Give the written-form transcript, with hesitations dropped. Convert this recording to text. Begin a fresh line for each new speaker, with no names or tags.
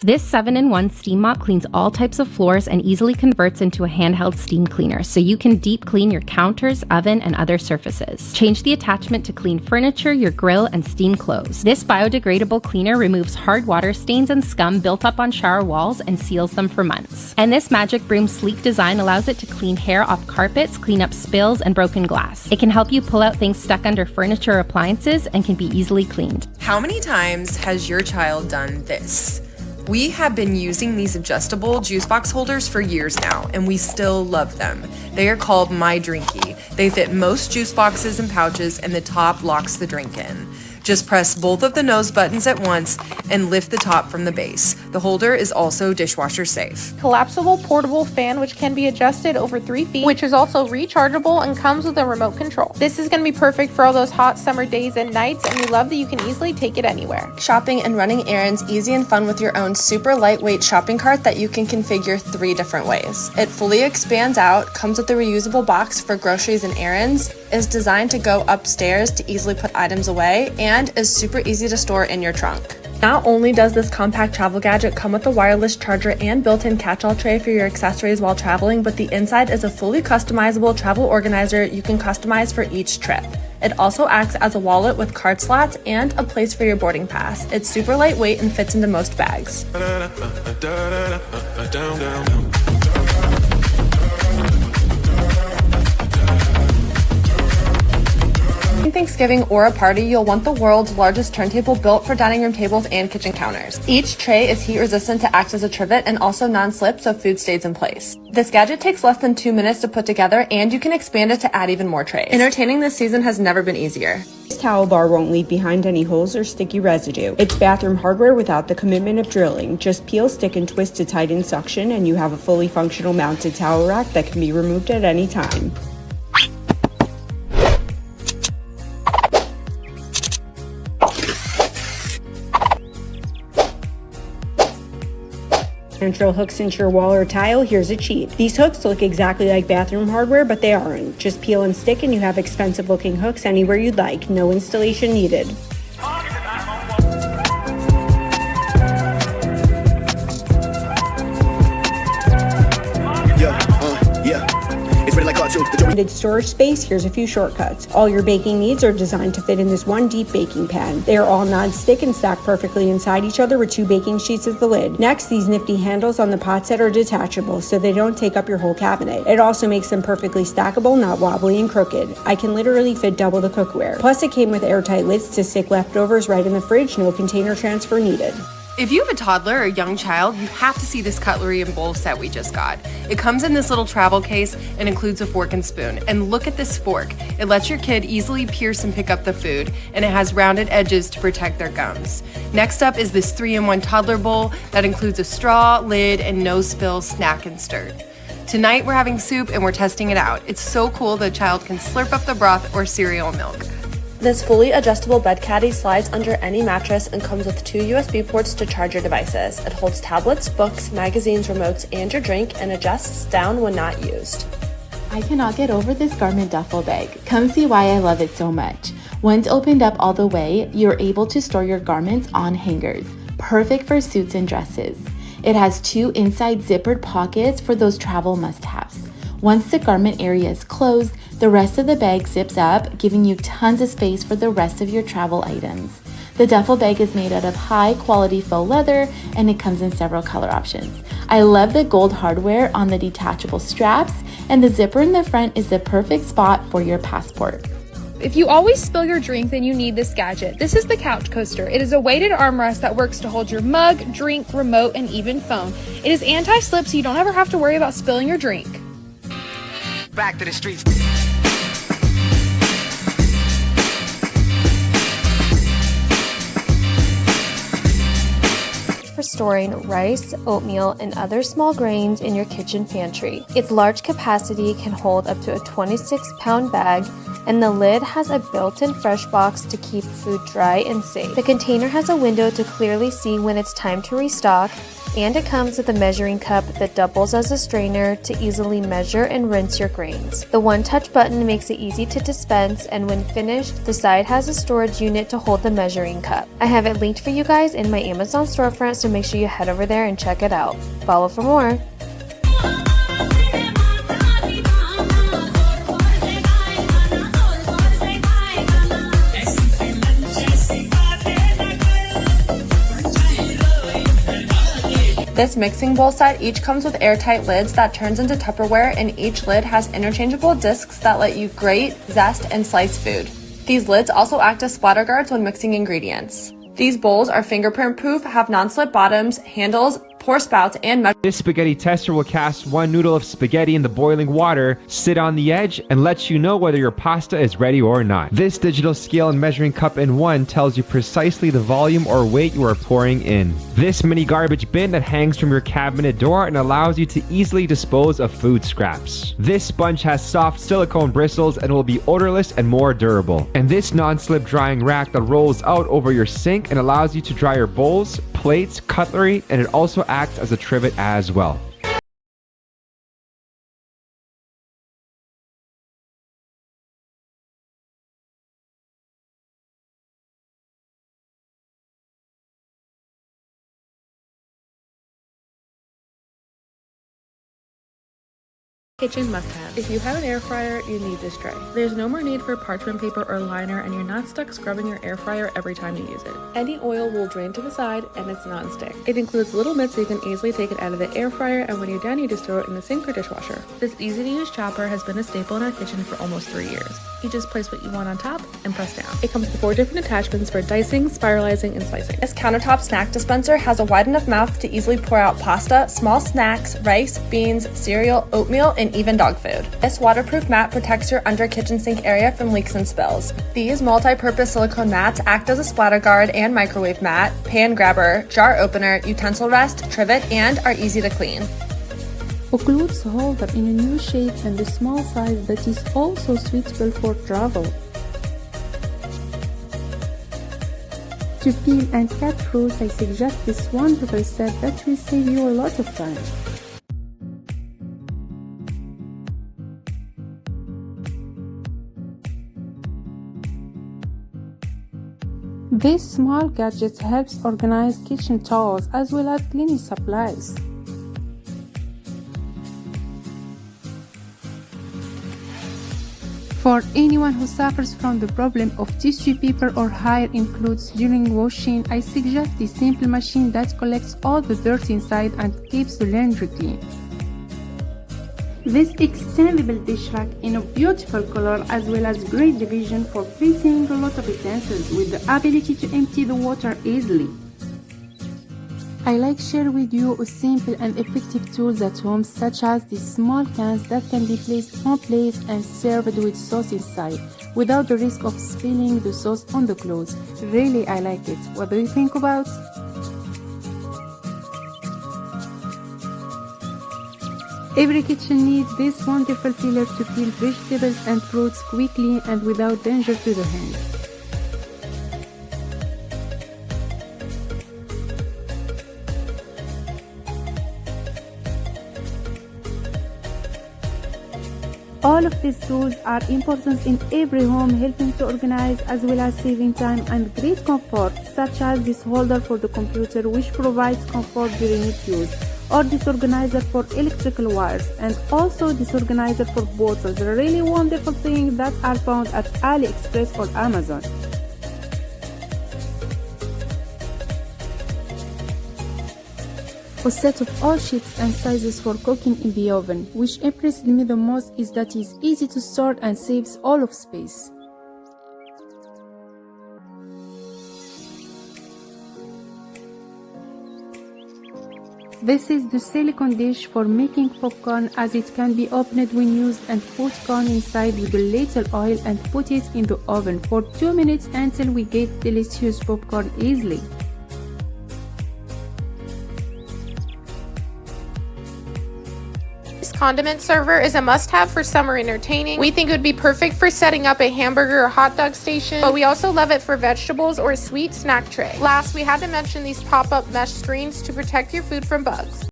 This 7-in-1 steam mop cleans all types of floors and easily converts into a handheld steam cleaner, so you can deep clean your counters, oven, and other surfaces. Change the attachment to clean furniture, your grill, and steam clothes. This biodegradable cleaner removes hard water stains and scum built up on shower walls and seals them for months. And this Magic Broom's sleek design allows it to clean hair off carpets, clean up spills, and broken glass. It can help you pull out things stuck under furniture or appliances and can be easily cleaned.
How many times has your child done this? We have been using these adjustable juice box holders for years now, and we still love them. They are called My Drinky. They fit most juice boxes and pouches, and the top locks the drink in. Just press both of the nose buttons at once and lift the top from the base. The holder is also dishwasher safe.
Collapsible portable fan which can be adjusted over 3 feet, which is also rechargeable and comes with a remote control. This is going to be perfect for all those hot summer days and nights, and we love that you can easily take it anywhere.
Shopping and running errands easy and fun with your own super lightweight shopping cart that you can configure 3 different ways. It fully expands out, comes with a reusable box for groceries and errands, is designed to go upstairs to easily put items away, and is super easy to store in your trunk. Not only does this compact travel gadget come with a wireless charger and built-in catch-all tray for your accessories while traveling, but the inside is a fully customizable travel organizer you can customize for each trip. It also acts as a wallet with card slots and a place for your boarding pass. It's super lightweight and fits into most bags. Thanksgiving or a party, you'll want the world's largest turntable built for dining room tables and kitchen counters. Each tray is heat resistant to act as a trivet and also non-slip so food stays in place. This gadget takes less than 2 minutes to put together, and you can expand it to add even more trays. Entertaining this season has never been easier.
This towel bar won't leave behind any holes or sticky residue. It's bathroom hardware without the commitment of drilling. Just peel, stick, and twist to tighten suction, and you have a fully functional mounted towel rack that can be removed at any time. And drill hooks into your wall or tile, here's a cheat. These hooks look exactly like bathroom hardware, but they aren't. Just peel and stick and you have expensive looking hooks anywhere you'd like. No installation needed. Limited storage space, here's a few shortcuts. All your baking needs are designed to fit in this one deep baking pan. They are all non-stick and stack perfectly inside each other with 2 baking sheets as the lid. Next, these nifty handles on the pot set are detachable so they don't take up your whole cabinet. It also makes them perfectly stackable, not wobbly and crooked. I can literally fit double the cookware. Plus, it came with airtight lids to stick leftovers right in the fridge, no container transfer needed.
If you have a toddler or a young child, you have to see this cutlery and bowl set we just got. It comes in this little travel case and includes a fork and spoon. And look at this fork. It lets your kid easily pierce and pick up the food, and it has rounded edges to protect their gums. Next up is this 3-in-1 toddler bowl that includes a straw, lid, and no-spill snack insert. Tonight we're having soup and we're testing it out. It's so cool the child can slurp up the broth or cereal milk.
This fully adjustable bed caddy slides under any mattress and comes with 2 USB ports to charge your devices. It holds tablets, books, magazines, remotes, and your drink, and adjusts down when not used.
I cannot get over this garment duffel bag. Come see why I love it so much. Once opened up all the way, you're able to store your garments on hangers. Perfect for suits and dresses. It has 2 inside zippered pockets for those travel must-haves. Once the garment area is closed, the rest of the bag zips up, giving you tons of space for the rest of your travel items. The duffel bag is made out of high-quality faux leather, and it comes in several color options. I love the gold hardware on the detachable straps, and the zipper in the front is the perfect spot for your passport.
If you always spill your drink, then you need this gadget. This is the Couch Coaster. It is a weighted armrest that works to hold your mug, drink, remote, and even phone. It is anti-slip, so you don't ever have to worry about spilling your drink.
Back to the streets.
For storing rice, oatmeal, and other small grains in your kitchen pantry. Its large capacity can hold up to a 26-pound bag, and the lid has a built-in fresh box to keep food dry and safe. The container has a window to clearly see when it's time to restock, And it comes with a measuring cup that doubles as a strainer to easily measure and rinse your grains. The one-touch button makes it easy to dispense, and when finished, the side has a storage unit to hold the measuring cup. I have it linked for you guys in my Amazon storefront, so make sure you head over there and check it out. Follow for more.
This mixing bowl set each comes with airtight lids that turns into Tupperware, and each lid has interchangeable discs that let you grate, zest, and slice food. These lids also act as splatter guards when mixing ingredients. These bowls are fingerprint proof, have non-slip bottoms, handles, pour spouts, and
This spaghetti tester will cast one noodle of spaghetti in the boiling water, sit on the edge, and let you know whether your pasta is ready or not. This digital scale and measuring cup in one tells you precisely the volume or weight you are pouring in. This mini garbage bin that hangs from your cabinet door and allows you to easily dispose of food scraps. This sponge has soft silicone bristles and will be odorless and more durable. And this non-slip drying rack that rolls out over your sink and allows you to dry your bowls, plates, cutlery, and it also acts as a trivet as well.
Kitchen must-have. If you have an air fryer, you need this tray. There's no more need for parchment paper or liner, and you're not stuck scrubbing your air fryer every time you use it. Any oil will drain to the side, and it's non-stick. It includes little mitts so you can easily take it out of the air fryer, and when you're done, you just throw it in the sink or dishwasher. This easy-to-use chopper has been a staple in our kitchen for almost 3 years. You just place what you want on top and press down. It comes with 4 different attachments for dicing, spiralizing, and slicing.
This countertop snack dispenser has a wide enough mouth to easily pour out pasta, small snacks, rice, beans, cereal, oatmeal, and even dog food. This waterproof mat protects your under kitchen sink area from leaks and spills. These multi-purpose silicone mats act as a splatter guard and microwave mat, pan grabber, jar opener, utensil rest, trivet, and are easy to clean.
A clothes holder in a new shape and a small size that is also suitable for travel. To peel and cut fruits, I suggest this wonderful set that will save you a lot of time. This small gadget helps organize kitchen tools as well as cleaning supplies. For anyone who suffers from the problem of tissue paper or hair in clothes during washing, I suggest this simple machine that collects all the dirt inside and keeps the laundry clean. This extendable dish rack in a beautiful color as well as great division for placing a lot of utensils with the ability to empty the water easily. I like to share with you a simple and effective tools at home, such as these small cans that can be placed on plates and served with sauce inside without the risk of spilling the sauce on the clothes. Really, I like it. What do you think about? Every kitchen needs this wonderful peeler to peel vegetables and fruits quickly and without danger to the hand. All of these tools are important in every home, helping to organize as well as saving time and great comfort, such as this holder for the computer, which provides comfort during its use, or this organizer for electrical wires, and also this organizer for bottles, really wonderful things that are found at AliExpress or Amazon. A set of all shapes and sizes for cooking in the oven. Which impressed me the most is that it's easy to store and saves all of space. This is the silicone dish for making popcorn, as it can be opened when used and put corn inside with a little oil and put it in the oven for 2 minutes until we get delicious popcorn easily.
This
condiment server is a must-have for summer entertaining. We think it would be perfect for setting up a hamburger or hot dog station, but we also love it for vegetables or a sweet snack tray. Last, we had to mention these pop-up mesh screens to protect your food from bugs.